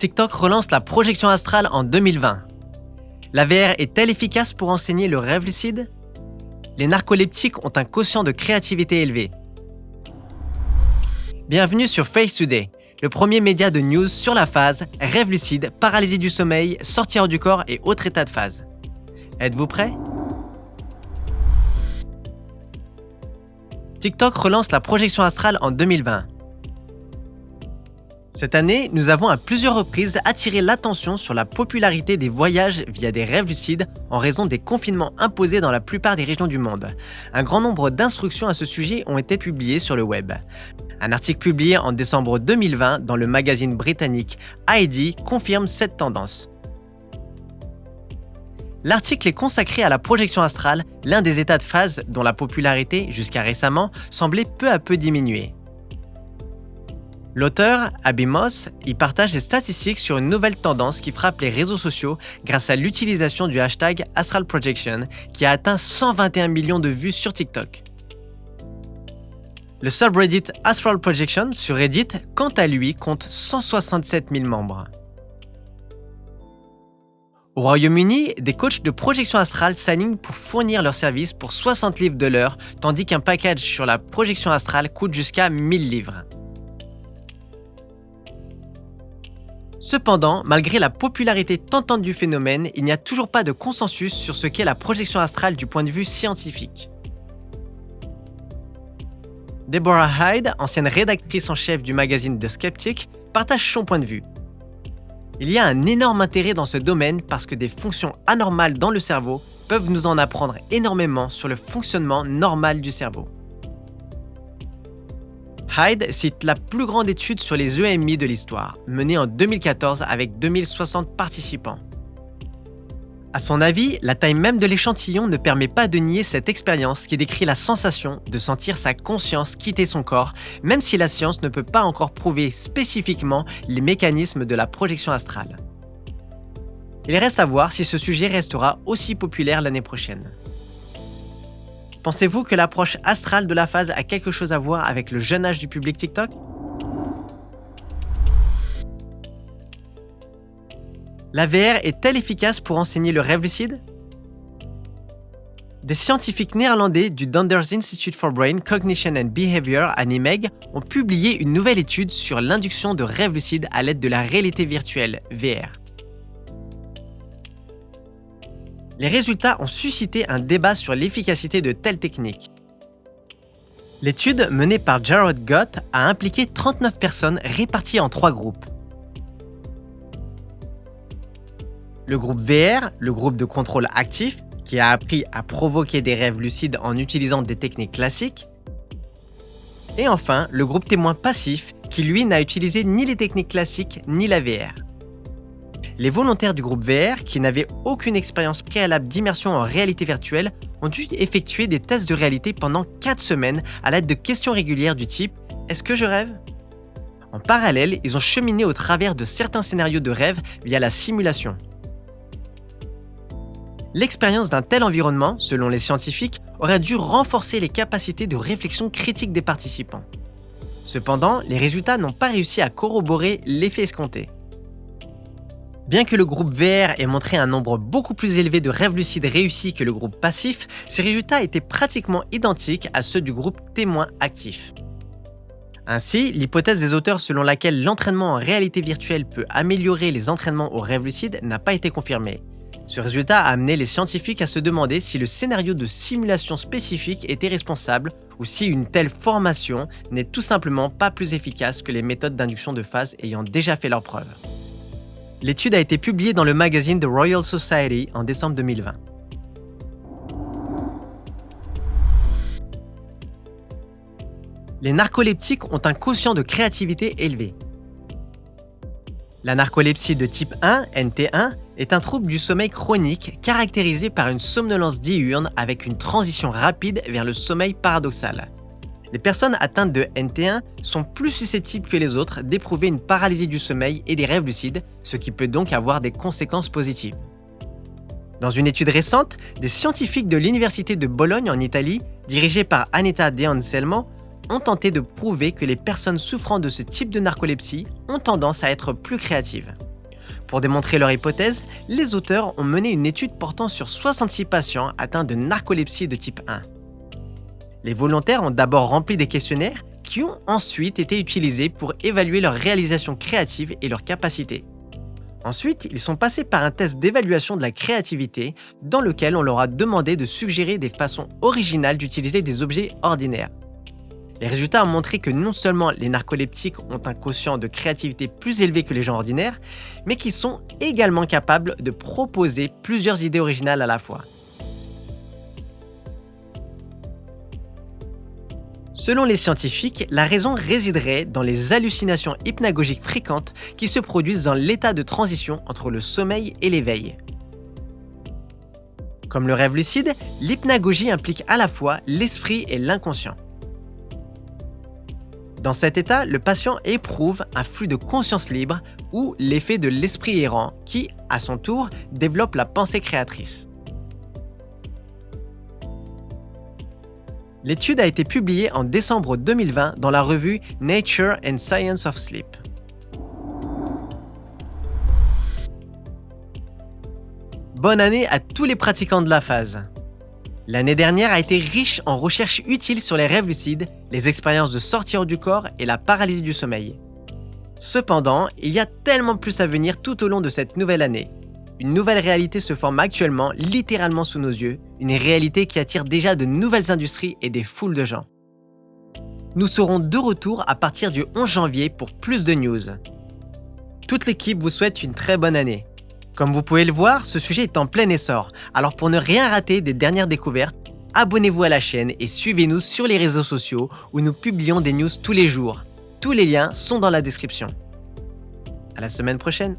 TikTok relance la projection astrale en 2020. La VR est-elle efficace pour enseigner le rêve lucide? Les narcoleptiques ont un quotient de créativité élevé. Bienvenue sur Face Today, le premier média de news sur la phase, rêve lucide, paralysie du sommeil, sortie hors du corps et autres états de phase. Êtes-vous prêts? TikTok relance la projection astrale en 2020. Cette année, nous avons à plusieurs reprises attiré l'attention sur la popularité des voyages via des rêves lucides en raison des confinements imposés dans la plupart des régions du monde. Un grand nombre d'instructions à ce sujet ont été publiées sur le web. Un article publié en décembre 2020 dans le magazine britannique ID confirme cette tendance. L'article est consacré à la projection astrale, l'un des états de phase dont la popularité, jusqu'à récemment, semblait peu à peu diminuer. L'auteur, Abby Moss, y partage des statistiques sur une nouvelle tendance qui frappe les réseaux sociaux grâce à l'utilisation du hashtag Astral Projection qui a atteint 121 millions de vues sur TikTok. Le subreddit Astral Projection sur Reddit, quant à lui, compte 167 000 membres. Au Royaume-Uni, des coachs de projection astrale s'alignent pour fournir leurs services pour 60 livres de l'heure, tandis qu'un package sur la projection astrale coûte jusqu'à 1000 livres. Cependant, malgré la popularité tentante du phénomène, il n'y a toujours pas de consensus sur ce qu'est la projection astrale du point de vue scientifique. Deborah Hyde, ancienne rédactrice en chef du magazine The Skeptic, partage son point de vue. Il y a un énorme intérêt dans ce domaine parce que des fonctions anormales dans le cerveau peuvent nous en apprendre énormément sur le fonctionnement normal du cerveau. Hyde cite la plus grande étude sur les EMI de l'histoire, menée en 2014 avec 2060 participants. À son avis, la taille même de l'échantillon ne permet pas de nier cette expérience qui décrit la sensation de sentir sa conscience quitter son corps, même si la science ne peut pas encore prouver spécifiquement les mécanismes de la projection astrale. Il reste à voir si ce sujet restera aussi populaire l'année prochaine. Pensez-vous que l'approche astrale de la phase a quelque chose à voir avec le jeune âge du public TikTok? La VR est-elle efficace pour enseigner le rêve lucide? Des scientifiques néerlandais du Donders Institute for Brain, Cognition and Behavior à Nijmegen ont publié une nouvelle étude sur l'induction de rêve lucide à l'aide de la réalité virtuelle, VR. Les résultats ont suscité un débat sur l'efficacité de telles techniques. L'étude menée par Jared Gott a impliqué 39 personnes réparties en 3 groupes. Le groupe VR, le groupe de contrôle actif, qui a appris à provoquer des rêves lucides en utilisant des techniques classiques. Et enfin, le groupe témoin passif, qui lui n'a utilisé ni les techniques classiques ni la VR. Les volontaires du groupe VR, qui n'avaient aucune expérience préalable d'immersion en réalité virtuelle, ont dû effectuer des tests de réalité pendant 4 semaines à l'aide de questions régulières du type « Est-ce que je rêve ?» En parallèle, ils ont cheminé au travers de certains scénarios de rêve via la simulation. L'expérience d'un tel environnement, selon les scientifiques, aurait dû renforcer les capacités de réflexion critique des participants. Cependant, les résultats n'ont pas réussi à corroborer l'effet escompté. Bien que le groupe VR ait montré un nombre beaucoup plus élevé de rêves lucides réussis que le groupe passif, ces résultats étaient pratiquement identiques à ceux du groupe témoin actif. Ainsi, l'hypothèse des auteurs selon laquelle l'entraînement en réalité virtuelle peut améliorer les entraînements aux rêves lucides n'a pas été confirmée. Ce résultat a amené les scientifiques à se demander si le scénario de simulation spécifique était responsable ou si une telle formation n'est tout simplement pas plus efficace que les méthodes d'induction de phase ayant déjà fait leurs preuves. L'étude a été publiée dans le magazine The Royal Society en décembre 2020. Les narcoleptiques ont un quotient de créativité élevé. La narcolepsie de type 1, NT1, est un trouble du sommeil chronique caractérisé par une somnolence diurne avec une transition rapide vers le sommeil paradoxal. Les personnes atteintes de NT1 sont plus susceptibles que les autres d'éprouver une paralysie du sommeil et des rêves lucides, ce qui peut donc avoir des conséquences positives. Dans une étude récente, des scientifiques de l'Université de Bologne en Italie, dirigés par Anita De Anselmo, ont tenté de prouver que les personnes souffrant de ce type de narcolepsie ont tendance à être plus créatives. Pour démontrer leur hypothèse, les auteurs ont mené une étude portant sur 66 patients atteints de narcolepsie de type 1. Les volontaires ont d'abord rempli des questionnaires qui ont ensuite été utilisés pour évaluer leur réalisation créative et leur capacité. Ensuite, ils sont passés par un test d'évaluation de la créativité dans lequel on leur a demandé de suggérer des façons originales d'utiliser des objets ordinaires. Les résultats ont montré que non seulement les narcoleptiques ont un quotient de créativité plus élevé que les gens ordinaires, mais qu'ils sont également capables de proposer plusieurs idées originales à la fois. Selon les scientifiques, la raison résiderait dans les hallucinations hypnagogiques fréquentes qui se produisent dans l'état de transition entre le sommeil et l'éveil. Comme le rêve lucide, l'hypnagogie implique à la fois l'esprit et l'inconscient. Dans cet état, le patient éprouve un flux de conscience libre ou l'effet de l'esprit errant qui, à son tour, développe la pensée créatrice. L'étude a été publiée en décembre 2020 dans la revue Nature and Science of Sleep. Bonne année à tous les pratiquants de la phase. L'année dernière a été riche en recherches utiles sur les rêves lucides, les expériences de sortie hors du corps et la paralysie du sommeil. Cependant, il y a tellement plus à venir tout au long de cette nouvelle année. Une nouvelle réalité se forme actuellement littéralement sous nos yeux, une réalité qui attire déjà de nouvelles industries et des foules de gens. Nous serons de retour à partir du 11 janvier pour plus de news. Toute l'équipe vous souhaite une très bonne année. Comme vous pouvez le voir, ce sujet est en plein essor, alors pour ne rien rater des dernières découvertes, abonnez-vous à la chaîne et suivez-nous sur les réseaux sociaux où nous publions des news tous les jours. Tous les liens sont dans la description. À la semaine prochaine.